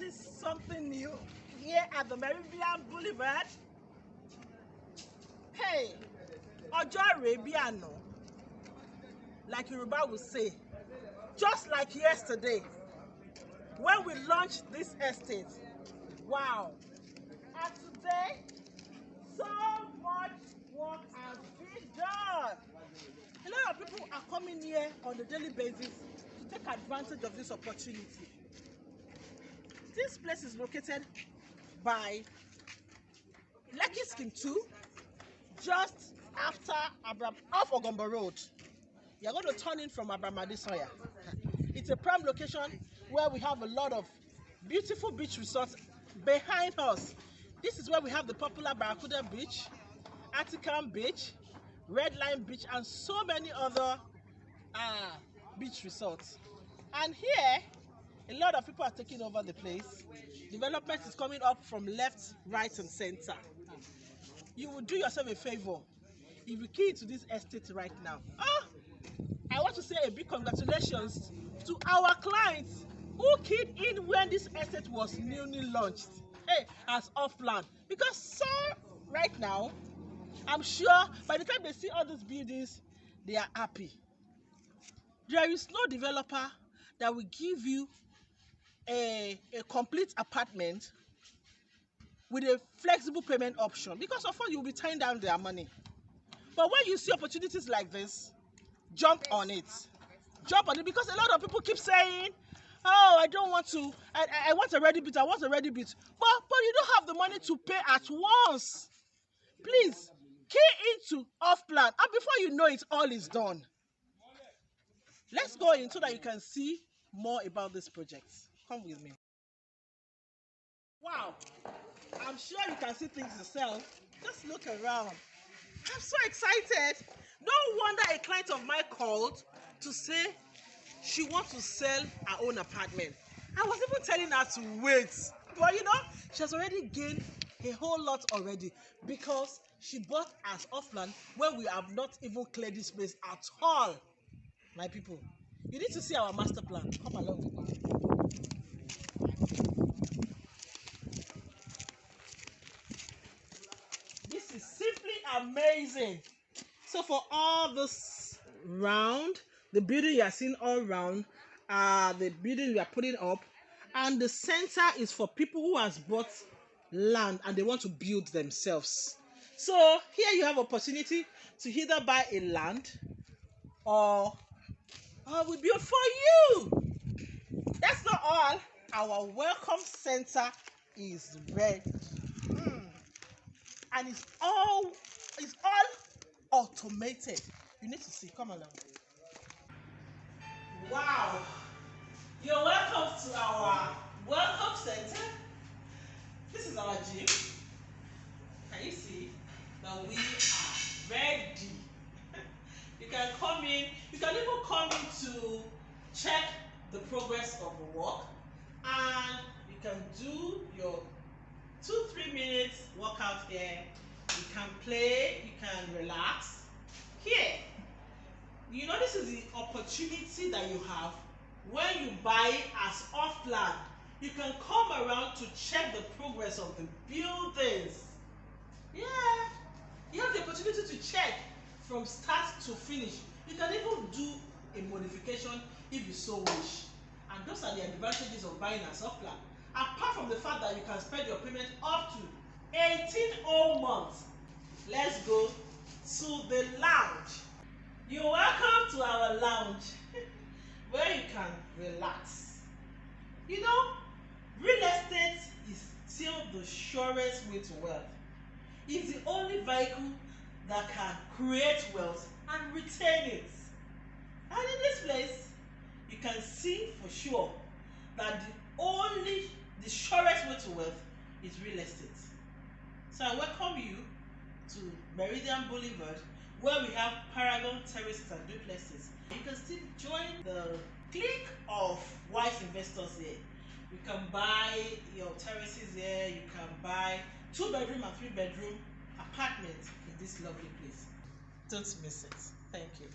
notice something new here at the Meridian Boulevard? Hey, Ajah Arabiano, like Yoruba would say, just like yesterday when we launched this estate. Wow! And today, so much work has been done. A lot of people are coming here on a daily basis to take advantage of this opportunity. This place is located by Lekki Scheme 2, just after off Ogombo Road. You're going to turn in from Adesanya. It's a prime location where we have a lot of beautiful beach resorts behind us. This is where we have the popular Barracuda Beach, Atikan Beach, Red Line Beach, and so many other beach resorts. And here, a lot of people are taking over the place. Development is coming up from left, right, and center. You will do yourself a favor if you key into this estate right now. I want to say a big congratulations to our clients who keyed in when this estate was newly launched, as off-plan. Because so right now, I'm sure by the time they see all these buildings, they are happy. There is no developer that will give you a complete apartment with a flexible payment option, because of course you'll be tying down their money. But when you see opportunities like this, jump on it. Jump on it, because a lot of people keep saying, oh, I don't want to, I want a ready bit, I want a ready bit. But you don't have the money to pay at once. Please, key into off-plan, and before you know it, all is done. Let's go in so that you can see more about this project. Come with me. Wow, I'm sure you can see things yourself. Just look around. I'm so excited. No wonder a client of mine called to say she wants to sell her own apartment. I was even telling her to wait. But you know, she has already gained a whole lot already, because she bought as off-plan when we have not even cleared this place at all. My people, you need to see our master plan. Come along with me. This is simply amazing. So for all this round, the building you are seeing all round, the building we are putting up, and the center is for people who has bought land and they want to build themselves. So here you have opportunity to either buy a land or we build for you. That's not all. Our welcome center is ready, and it's all automated. You need to see. Come along. Wow! You're welcome to our welcome center. This is our gym. Can you see that we are ready? You can come in. You can even come in to check the progress of the work, and you can do your 2-3 minutes workout here. You can play. You can relax here. You know, this is the opportunity that you have when you buy as off-plan. You can come around to check the progress of the buildings. Yeah, you have the opportunity to check from start to finish. You can even do a modification if you so wish. And those are the advantages of buying as off-plan. Apart from the fact that you can spread your payment up to 18 whole months. Let's go to the lounge. You're welcome to our lounge where you can relax. You know, real estate is still the surest way to wealth. It's the only vehicle that can create wealth and retain it. And in this place, you can see for sure that the surest way to wealth is real estate. So I welcome you to Meridian Boulevard, where we have Paragon terraces and duplexes. You can still join the clique of wise investors here. You can buy your terraces here. You can buy 2-bedroom and 3-bedroom apartments in this lovely place. Don't miss it. Thank you.